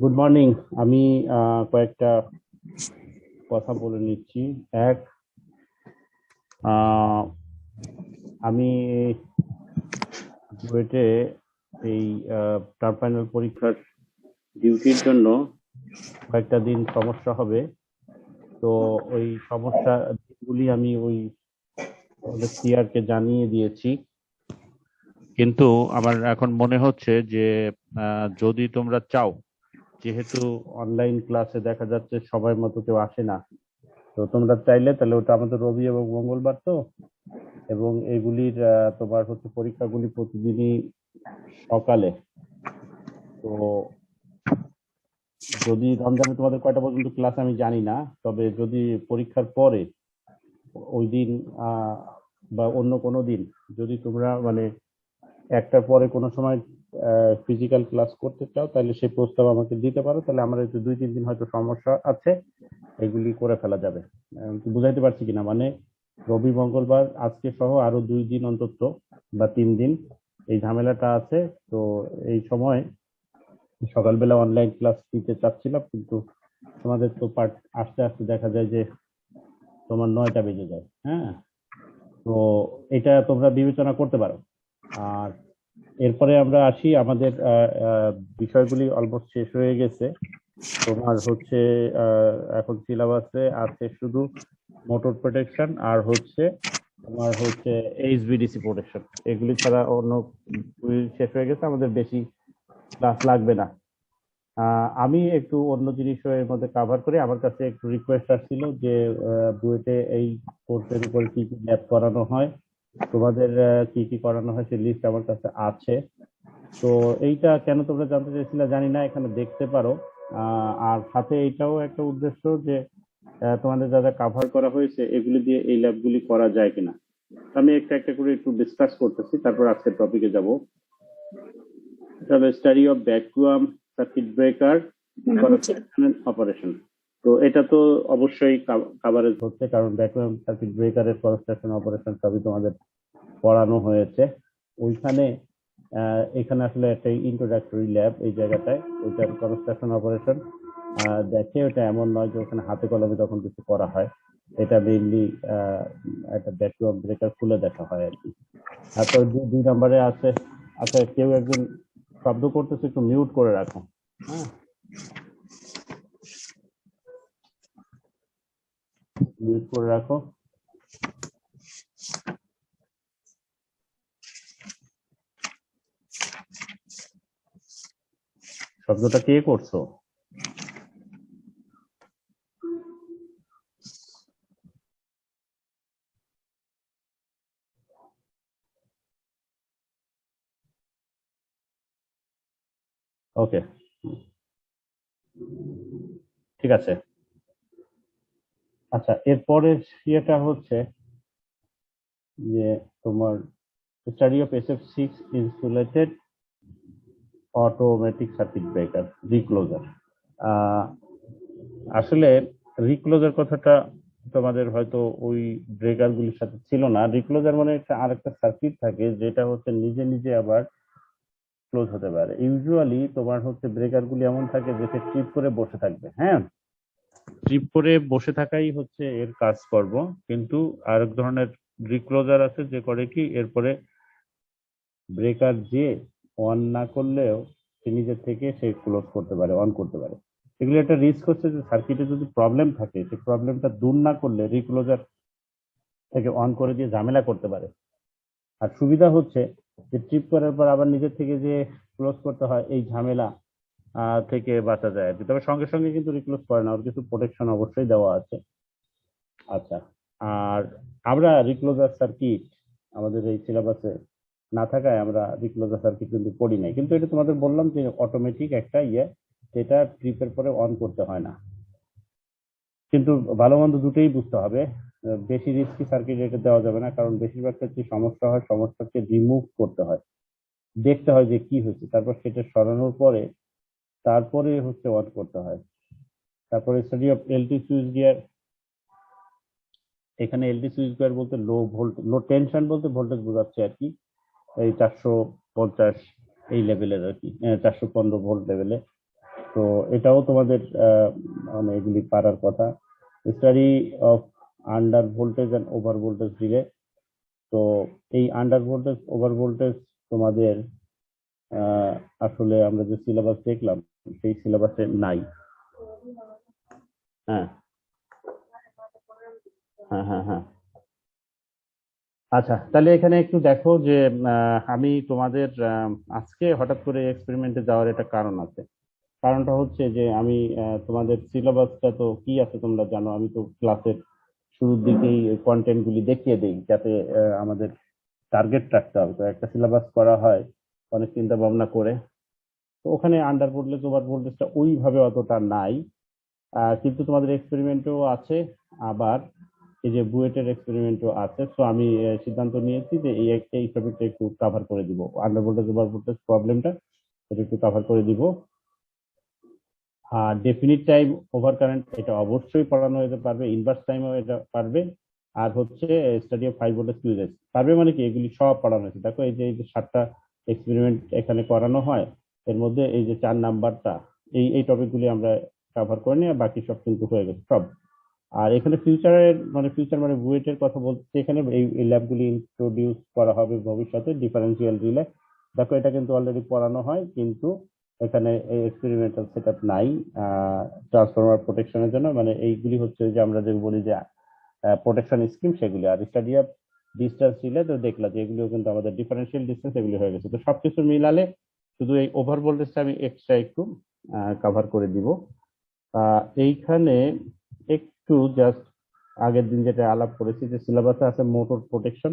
Good morning. আমি কয়েকটা কথা বলে নিচ্ছি। এক, আহ, আমি বুয়েটে এই টার্ম ফাইনাল পরীক্ষার ডিউটির জন্য কয়েকটা দিন সমস্যা হবে। তো ওই সমস্যা দিনগুলি আমি ওই সিআরকে জানিয়ে দিয়েছি, কিন্তু আমার এখন মনে হচ্ছে যে যদি তোমরা চাও, যেহেতু অনলাইন ক্লাসে দেখা যাচ্ছে সবাই মতো কেউ আসে না, তো তোমরা চাইলে তাহলে ওটা আমাদের রবি এবং মঙ্গলবার তো, এবং এগুলির তোমার হচ্ছে পরীক্ষাগুলি প্রতিদিনই সকালে। তো যদি রমজানে তোমাদের কয়টা পর্যন্ত ক্লাস আমি জানি না, তবে যদি পরীক্ষার পরে ওই দিন আহ, বা অন্য কোনো দিন যদি তোমরা মানে একটার পরে কোনো সময় ফিজিক্যাল ক্লাস করতে চাও, তাহলে সেই প্রস্তাব আমাকে দিতে পারো। তাহলে আমার একটু 2-3 দিন হয়তো সমস্যা আছে, এগুলি করে ফেলা যাবে। বুঝাইতে পারছি কিনা, মানে রবি মঙ্গলবার আজকে সহ আরো 2 দিন অন্তত বা 3 দিন এই ঝামেলাটা আছে। তো এই সময় সকালবেলা অনলাইন ক্লাস নিতে চাচ্ছিলাম, কিন্তু তোমাদের তো পার্ট আস্তে আস্তে দেখা যায় যে তোমার 9টা বেজে যায়। হ্যাঁ, তো এটা তোমরা বিবেচনা করতে পারো। আর এরপরে আমরা আসি, আমাদের বিষয়গুলি অলমোস্ট শেষ হয়ে গেছে। তোমার হচ্ছে এখন সিলেবাসে আছে শুধু মোটর প্রোটেকশন আর হচ্ছে তোমার হচ্ছে এইচভিডিসি প্রোটেকশন। এগুলি ছাড়া অন্য শেষ হয়ে গেছে, আমাদের বেশি ক্লাস লাগবে না। আমি একটু অন্য জিনিসও এর মধ্যে কাভার করি। আমার কাছে একটু রিকোয়েস্ট আসছিল যে বুয়েটে এই কোর্সের উপর কি কি ল্যাব করানো হয়, তোমাদের কি কি করানো হয় সেই লিস্ট আমার কাছে আছে। তো এইটা কেন তোমরা জানতে চাইছিলে জানি না, এখানে দেখতে পারো। আর সাথে এইটাও একটা উদ্দেশ্য যে তোমাদের যা যা কাভার করা হয়েছে এগুলি দিয়ে এই ল্যাবগুলি করা যায় কিনা। আমি একটা একটা করে একটু ডিসকাস করতেছি, তারপর আজকের টপিকে যাব। তবে study of vacuum circuit breaker operation, তো এটা তো অবশ্যই কাভারেজ হচ্ছে, কারণ ভ্যাকুয়াম সার্কিট ব্রেকারের কনস্ট্রাকশন অপারেশন সবই তোমাদের পড়ানো হয়েছে ওইখানে। এখানে আসলে একটা ইন্ট্রোডাক্টরি ল্যাব এই জায়গাটায়, ওইটার কনস্ট্রাকশন অপারেশন দেখে। ওটা এমন নয় যে ওখানে হাতে কলমে তখন কিছু করা হয়, এটা মেইনলি একটা ভ্যাকুয়াম ব্রেকার খুলে দেখা হয় আর কি। তারপর 2 নম্বরে আছে, আচ্ছা কেউ একজন শব্দ করতেছে, একটু মিউট করে রাখো। হ্যাঁ, মিউট করে রাখো। শব্দটা কে করছো? ওকে, ঠিক আছে। আচ্ছা, এরপরের ইয়েটা হচ্ছে যে তোমার study of SF6 insulated automatic circuit breaker recloser. আসলে রিক্লোজার কথাটা তোমাদের হয়তো ওই ব্রেকার গুলির সাথে ছিল না। রিক্লোজার মানে একটা আরেকটা সার্কিট থাকে যেটা হচ্ছে নিজে নিজে আবার ক্লোজ হতে পারে। ইউজুয়ালি তোমার হচ্ছে ব্রেকার গুলি এমন থাকে যে ট্রিপ করে বসে থাকবে। হ্যাঁ, ট্রিপ করে বসে থাকাই হচ্ছে এর কাজকর্ম। কিন্তু আরেক ধরনের রিক্লোজার আছে যে করে কি, এরপরে ব্রেকার যে অন না করলেও সে নিজের থেকে সে ক্লোজ করতে পারে, অন করতে পারে। এগুলো একটা রিস্ক হচ্ছে যে সার্কিটে যদি প্রবলেম থাকে, সেই প্রবলেমটা দূর না করলে রিক্লোজার থেকে অন করে দিয়ে ঝামেলা করতে পারে। আর সুবিধা হচ্ছে যে ট্রিপ করার পর আবার নিজের থেকে যে ক্লোজ করতে হয়, এই ঝামেলা থেকে বাঁচা যায় আর কি। তবে সঙ্গে সঙ্গে কিন্তু রিক্লোজ করে না, ওর কিছু প্রোটেকশন অবশ্যই দেওয়া আছে। আচ্ছা, আর আমরা রিক্লোজার সার্কিট আমাদের এই সিলেবাসে না থাকায় আমরা রিক্লোজার সার্কিট কিন্তু পড়ি নাই। কিন্তু এটা তোমাদের বললাম যে অটোমেটিক একটা ইয়ে, যেটা ট্রিপের পরে অন করতে হয় না। কিন্তু ভালো মন্দ দুটোই বুঝতে হবে। বেশি রিস্কি সার্কিট এটা দেওয়া যাবে না, কারণ বেশিরভাগ ক্ষেত্রে সমস্যা হয়, সমস্যাকে রিমুভ করতে হয়, দেখতে হয় যে কি হয়েছে, তারপর সেটা সরানোর পরে তারপরে হচ্ছে অন করতে হয়। তারপরে study of LT switch gear. এখানে এলটি সুইচ গিয়ার বলতে লো ভোল্ট, লো টেনশন বলতে ভোল্টেজ বোঝাচ্ছে আর কি। এই 450 এই লেভেলের আর কি, 415 ভোল্ট লেভেলে। তো এটাও তোমাদের মানে এগুলি পারার কথা। Study of under voltage and over voltage relay. তো এই আন্ডার ভোল্টেজ ওভার ভোল্টেজ তোমাদের আসলে আমরা যে সিলেবাস দেখলাম সেই সিলেবাসে নাই। হ্যাঁ, হ্যাঁ, হ্যাঁ, হ্যাঁ। আচ্ছা, তাহলে এখানে একটু দেখো যে আমি তোমাদের আজকে হঠাৎ করে এক্সপেরিমেন্টে যাওয়ার একটা কারণ আছে। কারণটা হচ্ছে যে আমি তোমাদের সিলেবাসটা তো কি আছে তোমরা জানো, আমি তো ক্লাসের শুরুর দিকেই কন্টেন্ট গুলি দেখিয়ে দিই যাতে আমাদের টার্গেট রাখতে হবে। তো একটা সিলেবাস করা হয় অনেক চিন্তা ভাবনা করে। তো ওখানে আন্ডার ভোল্টেজ ওভার ভোল্টেজটা ওইভাবে অতটা নাই, কিন্তু তোমাদের এক্সপেরিমেন্টও আছে, আবার এই যে বুয়েটের এক্সপেরিমেন্টও আছে। তো আমি সিদ্ধান্ত নিয়েছি যে এই টপিকটা একটু কভার করে দিব, আন্ডার ভোল্টেজ ওভার ভোল্টেজ প্রবলেমটা এটা একটু কভার করে দিব। আর ডেফিনিট টাইম ওভার কারেন্ট এটা অবশ্যই পড়ানো যেতে পারবে, ইনভার্স টাইমও এটা পারবে। আর হচ্ছে স্টাডি অফ হাই ভোল্টেজ ফিউজেস পারবে, মানে কি এগুলি সব পড়ানো হয়েছে। দেখো এই যে 7টা এক্সপেরিমেন্ট এখানে করানো হয়, এর মধ্যে এই যে 4 নাম্বারটা এই টপিকগুলি আমরা কভার করে নিই, আর বাকি সব কিন্তু হয়ে গেছে সব। আর এখানে ফিউচারের মানে ফিউচার মানে বুয়েটের কথা বলতে এখানে এই ল্যাবগুলি ইন্ট্রোডিউস করা হবে ভবিষ্যতে, ডিফারেন্সিয়াল রিলে। দেখো এটা কিন্তু অলরেডি পড়ানো হয়, কিন্তু এখানে এই এক্সপেরিমেন্টাল সেটআপ নাই ট্রান্সফরমার প্রোটেকশনের জন্য। মানে এইগুলি হচ্ছে যে আমরা যে বলি যে প্রোটেকশন স্কিম সেগুলি। আর স্টাডি অফ ডিস্টেন্স রিলে তো দেখলাম যে এগুলিও কিন্তু আমাদের ডিফারেন্সিয়াল ডিস্টেন্স এগুলি হয়ে গেছে। তো সবকিছু মিলালে শুধু এই ওভার ভোল্টেজটা আমি এক্সট্রা একটু কভার করে দিব। এইখানে একটু জাস্ট আগের দিন যেটা আলাপ করেছি যে সিলেবাসে আছে মোটর প্রোটেকশন,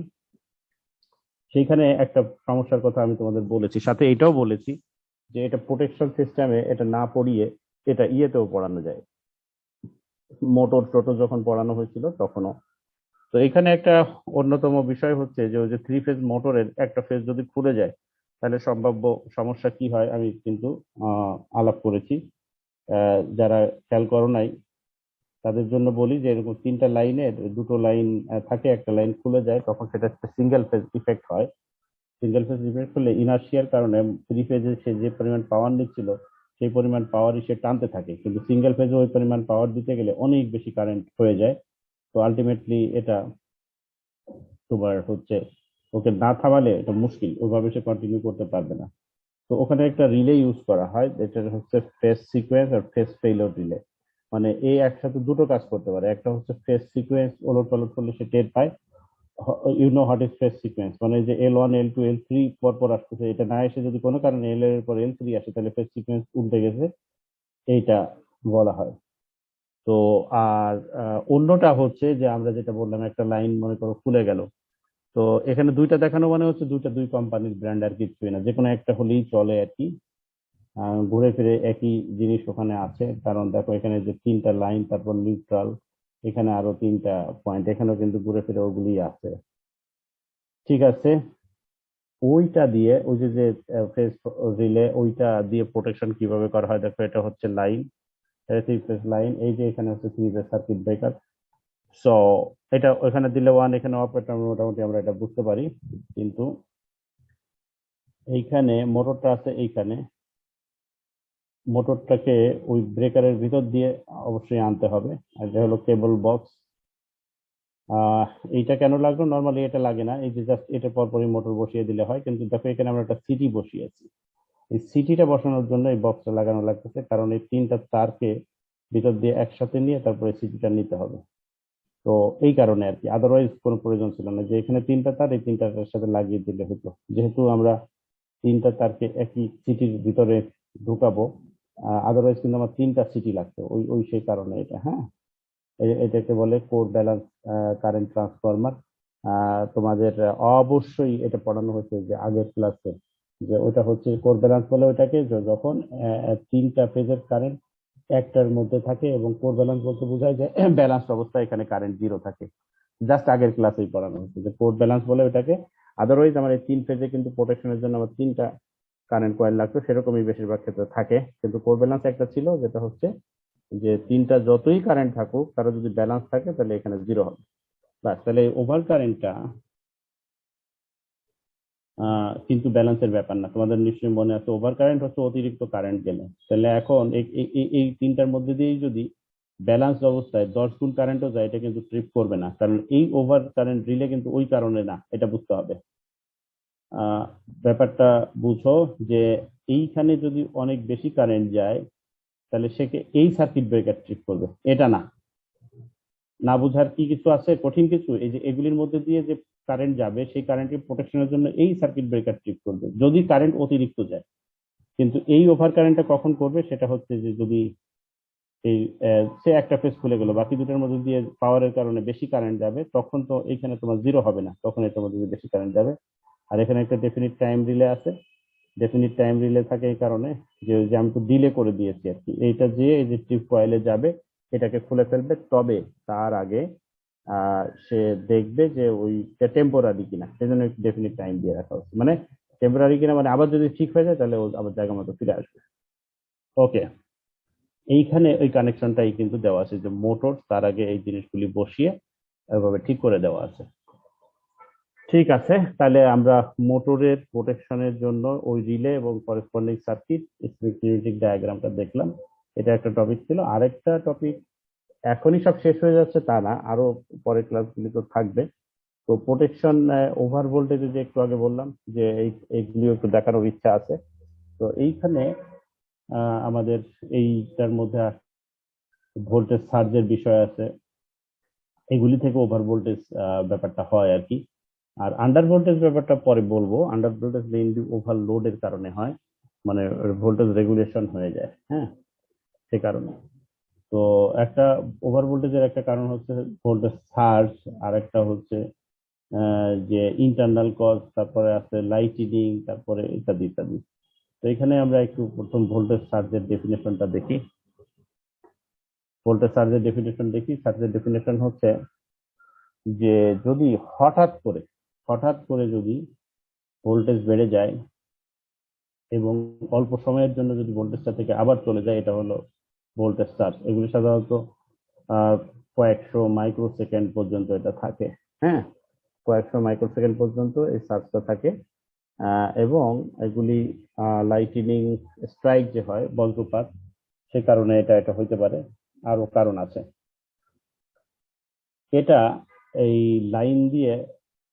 সেইখানে একটা সমস্যার কথা আমি তোমাদের বলেছি, সাথে এটাও বলেছি যে এটা প্রোটেকশন সিস্টেমে এটা না পড়িয়ে এটা ইয়েতেও পড়ানো যায়, মোটর টোটো যখন পড়ানো হয়েছিল তখনও। তো এখানে একটা অন্যতম বিষয় হচ্ছে যে ওই যে 3 ফেজ মোটরের একটা ফেজ যদি খুলে যায় তাহলে সম্ভাব্য সমস্যা কি হয় আমি কিন্তু আলাপ করেছি। যারা খেয়াল করো নাই তাদের জন্য বলি যে এরকম 3টা লাইনের 2টো লাইন থাকে, একটা লাইন খুলে যায় তখন সেটা একটা সিঙ্গেল ফেজ ইফেক্ট হয়। সিঙ্গেল ফেজ ইফেক্ট হলে ইনার্শিয়ার কারণে 3 ফেজে সে যে পরিমাণ পাওয়ার নিচ্ছিল সেই পরিমাণ পাওয়ারই সে টানতে থাকে, কিন্তু সিঙ্গেল ফেজে ওই পরিমাণ পাওয়ার দিতে গেলে অনেক বেশি কারেন্ট হয়ে যায়। তো আলটিমেটলি এটা তোমার হচ্ছে ওকে না থামালে এটা মুশকিল, ওইভাবে সে কন্টিনিউ করতে পারবে না। তো ওখানে একটা রিলে ইউজ করা হয় যেটা হচ্ছে ফেজ সিকোয়েন্স আর ফেজ ফেইলিওর রিলে। মানে এই একসাথে দুটো কাজ করতে পারে, একটা হচ্ছে ফেজ সিকোয়েন্স ওলট পালট করলে সে টের পায়। You know what is phase sequence, মানে যে L1 L2 L3 পর পর আসতেছে, এটা না এসে যদি কোনো কারণে এর পর L3 আসে তাহলে ফেজ সিকোয়েন্স উল্টে গেছে, এইটা বলা হয়। তো আর অন্যটা হচ্ছে যে আমরা যেটা বললাম একটা লাইন মনে করো খুলে গেল, তো এখানে দুইটা দেখানো মানে হচ্ছে দুইটা দুই কোম্পানির ব্র্যান্ড আর কিছুই না, যে কোনো একটা হলেই চলে আর কি। ঘুরে ফিরে একই জিনিস ওখানে আছে, কারণ দেখো এখানে যে 3টা লাইন তারপর নিউট্রাল, এখানে আরো 3টা পয়েন্ট, এখানেও কিন্তু ঘুরে ফিরে ওগুলি আছে। ঠিক আছে, ওইটা দিয়ে ওই যে যে ফেজ রিলে ওইটা দিয়ে প্রোটেকশন কিভাবে করা হয় দেখো, এটা হচ্ছে লাইন, 3 ফেজ লাইন, এই যে এখানে হচ্ছে 3 ফেজ সার্কিট ব্রেকার। সো এটা ওখানে দিলে 1 এখানে অফ, এটা মোটামুটি আমরা এটা বুঝতে পারি। কিন্তু এইখানে মোটরটা আছে, এইখানে মোটরটাকে ওই ব্রেকারের ভিতর দিয়ে অবশ্যই আনতে হবে। আর এটা হলো কেবল বক্স। আহ এইটা কেন লাগলো, নর্মালি এটা লাগে না, এই যে জাস্ট এটা পরপরই মোটর বসিয়ে দিলে হয়, কিন্তু দেখো এখানে আমরা একটা সিটি বসিয়েছি। এই সিটিটা বসানোর জন্য এই বক্সটা লাগানো লাগতেছে, কারণ এই 3টা তারকে ভিতর দিয়ে একসাথে নিয়ে তারপরে সিটিটা নিতে হবে। তো এই কারণে আর কি, আদারওয়াইজ কোনো প্রয়োজন ছিল না যে এখানে 3টা তার এই 3টার সাথে লাগিয়ে দিলে হতো। যেহেতু আমরা 3টা তারকে একই সিটির ভিতরে ঢুকাবো, আদারওয়াইজ কিন্তু আমার 3টা সিটি লাগতো, ওই ওই সেই কারণে এটা। হ্যাঁ, এটাকে বলে কোর ব্যালেন্স কারেন্ট ট্রান্সফরমার। তোমাদের অবশ্যই এটা পড়ানো হয়েছে যে আগের ক্লাসে, যে ওটা হচ্ছে কোর ব্যালেন্স বলে ওটাকে, যখন 3টা ফেজের কারেন্ট একটার মধ্যে থাকে, এবং কোর ব্যালেন্স বলতে বোঝায় যে ব্যালেন্স অবস্থায় এখানে কারেন্ট জিরো থাকে। জাস্ট আগের ক্লাসেই পড়ানো হয়েছে যে কোর ব্যালেন্স বলে ওটাকে। আদারওয়াইজ আমার এই 3 ফেজে কিন্তু প্রোটেকশনের জন্য আমার 3টা কারেন্ট কয়েল লাগতো, সেরকমই বেশিরভাগ ক্ষেত্রে থাকে, কিন্তু কোর ব্যালেন্স একটা ছিল যেটা হচ্ছে যে 3টা যতই কারেন্ট থাকুক তারা যদি ব্যালেন্স থাকে তাহলে এখানে জিরো হবে। বাস, তাহলে ওভার কারেন্টটা কিন্তু ব্যালেন্সের ব্যাপার না। তোমাদের নিশ্চয়ই মনে আছে ওভার কারেন্ট হচ্ছে অতিরিক্ত কারেন্ট গেলে। তাহলে এখন এই তিনটার মধ্যে দিয়েই যদি ব্যালেন্স অবস্থায় 10 গুণ কারেন্টও যায়, এটা কিন্তু ট্রিপ করবে না, কারণ এই ওভার কারেন্ট রিলে কিন্তু ওই কারণে না, এটা বুঝতে হবে। আহ ব্যাপারটা বুঝো যে এইখানে যদি অনেক বেশি কারেন্ট যায় তাহলে সে এই সার্কিট ব্রেকার ট্রিপ করবে, এটা না। না বুঝার কি কিছু আছে, কঠিন কিছু? এই যে এগুলির মধ্যে দিয়ে যে কারেন্ট যাবে সেই কারেন্টের প্রোটেকশনের জন্য এই সার্কিট ব্রেকার ট্রিপ করবে যদি কারেন্ট অতিরিক্ত যায়। কিন্তু এই ওভার কারেন্টটা কখন করবে সেটা হচ্ছে যে যদি এই সে একটা ফেজ খুলে গেল, বাকি দুটোর মধ্যে দিয়ে পাওয়ারের কারণে বেশি কারেন্ট যাবে, তখন তো এখানে তোমার জিরো হবে না, তখন এটার মধ্যে দিয়ে বেশি কারেন্ট যাবে। আর এখানে একটা ডেফিনিট টাইম রিলে আছে। ডেফিনিট টাইম রিলে থাকে এই কারণে যে আমি তো ডিলে করে দিয়েছি আর কি, এইটা যে এই যে ট্রিপ কয়েলে যাবে এটাকে খুলে ফেলবে, তবে তার আগে সে দেখবে যে ওইটা টেম্পোরারি কিনা, সেজন্য ডেফিনিট টাইম দিয়ে রাখা হচ্ছে। মানে টেম্পোরারি কিনা মানে আবার যদি ঠিক হয়ে যায় তাহলে ও আবার জায়গা মতো ফিরে আসবে। ওকে, এইখানে ওই কানেকশনটাই কিন্তু দেওয়া আছে যে মোটর, তার আগে এই জিনিসগুলি বসিয়ে এভাবে ঠিক করে দেওয়া আছে। ঠিক আছে, তাহলে আমরা মোটরের প্রোটেকশনের জন্য ওই রিলে এবং করেসপন্ডিং সার্কিট স্পেসিফিক ডায়াগ্রামটা দেখলাম। এটা একটা টপিক ছিল। আরেকটা টপিক, এখনই সব শেষ হয়ে যাচ্ছে তা না, আরো পরের ক্লাসগুলি তো থাকবে। তো প্রোটেকশন ওভার ভোল্টেজ, যে একটু আগে বললাম যে এইগুলিও একটু দেখানোর ইচ্ছা আছে। তো এইখানে আমাদের এইটার মধ্যে ভোল্টেজ সার্জের বিষয় আছে, এগুলি থেকে ওভার ভোল্টেজ ব্যাপারটা হয় আর কি। আর আন্ডার ভোল্টেজ ব্যাপারটা পরে বলবো। আন্ডার ভোল্টেজ মেইনলি ওভারলোডের কারণে হয়, মানে ভোল্টেজ রেগুলেশন হয়ে যায়, হ্যাঁ, সে কারণে। তো একটা ওভার ভোল্টেজের একটা কারণ হচ্ছে ভোল্টেজ সার্জ, আর একটা হচ্ছে যে ইন্টারনাল কজ, তারপরে আছে লাইটিনিং, তারপরে ইত্যাদি ইত্যাদি। তো এখানে আমরা একটু প্রথম ভোল্টেজ সার্জের ডেফিনেশনটা দেখি। ভোল্টেজ সার্জের ডেফিনেশন দেখি। সার্জের ডেফিনেশন হচ্ছে যে যদি হঠাৎ করে যদি ভোল্টেজ বেড়ে যায় এবং অল্প সময়ের জন্য যদি ভোল্টেজটা থেকে আবার চলে যায়, এটা হলো ভোল্টেজ সার্জ। এগুলি সাধারণত আহ কয়েকশো মাইক্রোসেকেন্ড পর্যন্ত এটা থাকে। হ্যাঁ, কয়েকশো মাইক্রোসেকেন্ড পর্যন্ত এই সার্জটা থাকে। এবং এগুলি লাইটিনিং স্ট্রাইক যে হয়, বজ্রপাত, সে কারণে এটা হইতে পারে। আরো কারণ আছে। এটা এই লাইন দিয়ে,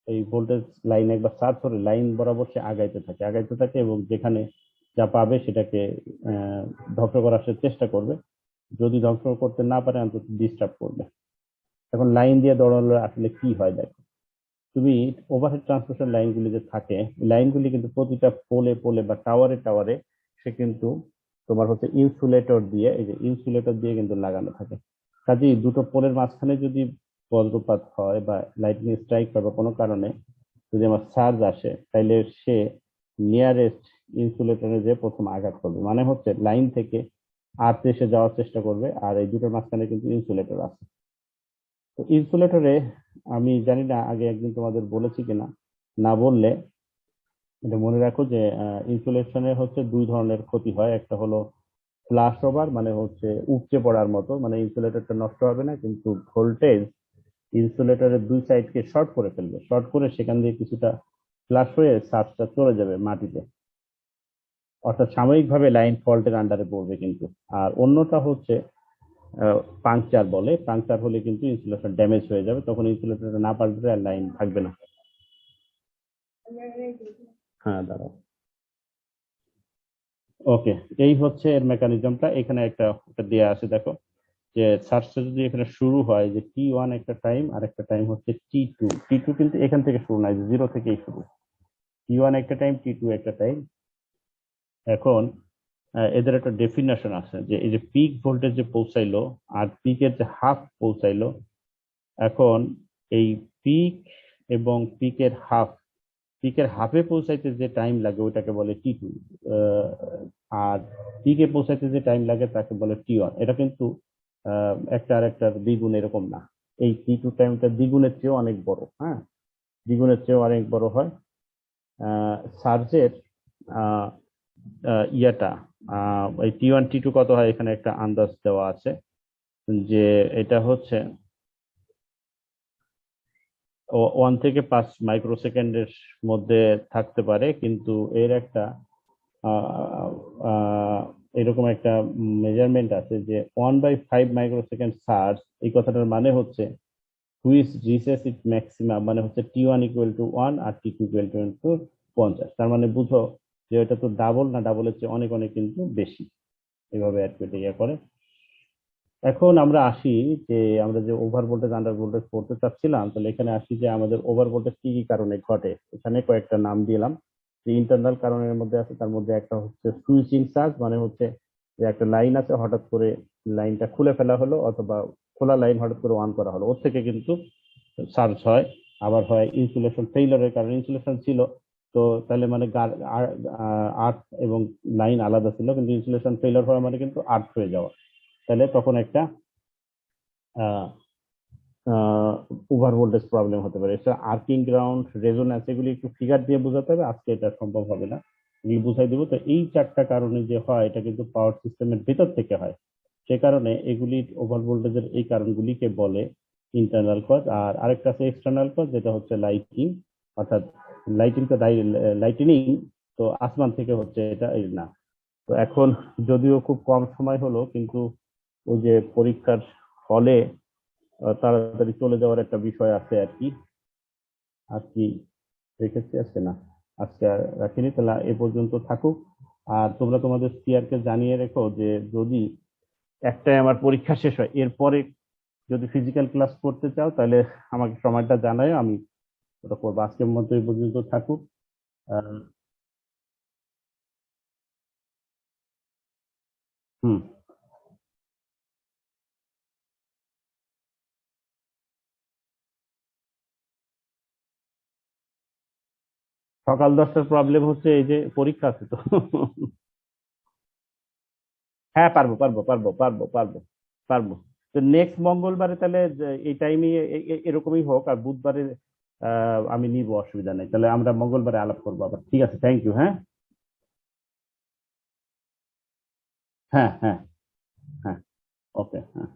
এই ভোল্টেজ লাইন একবার সার্চ করে লাইন বরাবর সে আগাইতে থাকে এবং যেখানে যা পাবে সেটাকে আহ, ধ্বংস করার সে চেষ্টা করবে। যদি ধ্বংস করতে না পারে অন্তত ডিস্টার্ব করবে। এখন লাইন দিয়ে দৌড়ালে আসলে কি হয় দেখো, তুমি ওভারহেড ট্রান্সমিশন লাইনগুলি যে থাকে, লাইনগুলি কিন্তু প্রতিটা পোলে পোলে বা টাওয়ারে টাওয়ারে সে কিন্তু তোমার হচ্ছে ইনসুলেটর দিয়ে, এই যে ইনসুলেটর দিয়ে কিন্তু লাগানো থাকে। কাজেই দুটো পোলের মাঝখানে যদি বজ্রপাত হয় বা লাইটনিং স্ট্রাইক হয় বা কোনো কারণে যদি আমার সার্জ আসে, তাইলে সে নিয়ারেস্ট ইনসুলেটরে যে প্রথম আঘাত করবে, মানে হচ্ছে লাইন থেকে আর্থে এসে যাওয়ার চেষ্টা করবে। আর এই দুটোর মাঝখানে কিন্তু ইনসুলেটর আছে। তো ইনসুলেটরে, আমি জানি না আগে একদিন তোমাদের বলেছি কিনা, না বললে এটা মনে রাখো যে ইনসুলেশনের হচ্ছে দুই ধরনের ক্ষতি হয়। একটা হলো ফ্লাশ ওভার, মানে হচ্ছে উপচে পড়ার মতো, মানে ইনসুলেটরটা নষ্ট হবে না কিন্তু ভোল্টেজ ইনসুলেটরের দুই সাইডকে শর্ট করে ফেলবে, শর্ট করে সেখান দিয়ে কিছুটা ফ্লাশ হয়ে সার্জটা চলে যাবে মাটিতে, অর্থাৎ সাময়িকভাবে লাইন ফল্টের আন্ডারে পড়বে কিন্তু। আর অন্যটা হচ্ছে পাংচার বলে, পাংচার হলে কিন্তু ইনসুলেশন ড্যামেজ হয়ে যাবে, তখন ইনসুলেটরটা না পাল্টে আর লাইন থাকবে না। হ্যাঁ, দাঁড়াও। ওকে, এই হচ্ছে এর মেকানিজমটা। এখানে একটা দেয়া আছে দেখো, যে সার্চটা যদি এখানে শুরু হয় যে T1 একটা টাইম, আর একটা টাইম হচ্ছে T2। T2 কিন্তু এখান থেকে শুরু নয়, জিরো থেকেই শুরু। T1 একটা টাইম, T2 একটা টাইম। এখন এদের একটা ডেফিনেশন আছে যে এই যে পিক ভোল্টেজ যে পৌঁছাইলো আর পিকের যে হাফ পৌঁছাইলো, এখন এই পিক এবং পিকের হাফে পৌঁছাইতে যে টাইম লাগে ওটাকে বলে T2। আর পিকে পৌঁছাইতে যে টাইম লাগে তাকে বলে T1। এটা কিন্তু একটা আর একটার দ্বিগুণ এরকম না। এই T2 টাইমটা দ্বিগুণের চেয়েও অনেক বড়, হ্যাঁ, দ্বিগুণের চেয়েও অনেক বড় হয়। সার্জের ইয়াটা এই T1 T2 কত হয় এখানে একটা আন্দাজ দেওয়া আছে, যে এটা হচ্ছে 1 থেকে 5 মাইক্রোসেকেন্ডের মধ্যে থাকতে পারে, কিন্তু এর একটা আহ, আহ, এরকম একটা মেজারমেন্ট আছে যে 1/5 মাইক্রোসেকেন্ড সার্চ, এই কথাটার মানে হচ্ছে হুইচ রিচেস ইট ম্যাক্সিমাম, মানে হচ্ছে T1 = 1 আর T2 = 50। তার মানে বুঝো যে এটা তো ডাবল না, ডাবলের চেয়ে অনেক অনেক কিন্তু বেশি। এভাবে আর কি এটা ইয়ে করে। এখন আমরা আসি যে আমরা যে ওভার ভোল্টেজ আন্ডার ভোল্টেজ পড়তে চাচ্ছিলাম, তাহলে এখানে আসি যে আমাদের ওভার ভোল্টেজ কি কি কারণে ঘটে। এখানে কয়েকটা নাম দিলাম। যে ইন্টারনাল কারণের মধ্যে আছে, তার মধ্যে একটা হচ্ছে সুইচিং চার্জ, মানে হচ্ছে যে একটা লাইন আছে, হঠাৎ করে লাইনটা খুলে ফেলা হলো, অথবা খোলা লাইন হঠাৎ করে অন করা হলো, ওর থেকে কিন্তু চার্জ হয়। আবার হয় ইনসুলেশন ফেইলরের কারণে, ইনসুলেশন ছিল তো তাহলে মানে আর্থ এবং লাইন আলাদা ছিল, কিন্তু ইনসুলেশন ফেইলর হওয়া মানে কিন্তু আর্থ হয়ে যাওয়া, তাহলে তখন একটা ওভার ভোল্টেজ প্রবলেম হতে পারে। এটা আর্কিং গ্রাউন্ড, রেজোন্যান্স, এগুলি একটু ফিগার দিয়ে বোঝাতে হবে, আজকে এটা সম্ভব হবে না, এগুলি বুঝাই দিব। তো এই 4টা কারণে যে হয়, এটা কিন্তু পাওয়ার সিস্টেমের ভেতর থেকে হয়। সে কারণে এগুলি ওভার ভোল্টেজের এই কারণগুলিকে বলে ইন্টারনাল কজ। আর আরেকটা আছে এক্সটার্নাল কজ, যেটা হচ্ছে লাইটিং, অর্থাৎ লাইটিং তো লাইটিনিং তো আসমান থেকে হচ্ছে, এটা এই না। তো এখন যদিও খুব কম সময় হলো, কিন্তু ওই যে পরীক্ষার হলে তাড়াতাড়ি চলে যাওয়ার একটা বিষয় আছে আর কি। আর কি রেখেছি আজকে? না, আজকে আর রাখিনি, তাহলে এ পর্যন্ত থাকুক। আর তোমরা তোমাদের সিআরকে জানিয়ে রেখো যে যদি একটাই আমার পরীক্ষা শেষ হয়, এরপরে যদি ফিজিক্যাল ক্লাস করতে চাও তাহলে আমাকে সময়টা জানাও, আমি ওটা করবো। আজকের মতো এই পর্যন্ত থাকুক। আহ, হুম। সকাল 10টার প্রবলেম হচ্ছে এই যে পরীক্ষা আছে তো। হ্যাঁ, পারবো পারবো পারবো পারবো পারবো পারবো। তো নেক্সট মঙ্গলবারে তাহলে এই টাইমে এরকমই হোক, আর বুধবারে আমি নিব, অসুবিধা নেই। তাহলে আমরা মঙ্গলবারে আলাপ করবো আবার, ঠিক আছে? Thank you. হ্যাঁ, হ্যাঁ, হ্যাঁ, হ্যাঁ। ওকে, হ্যাঁ।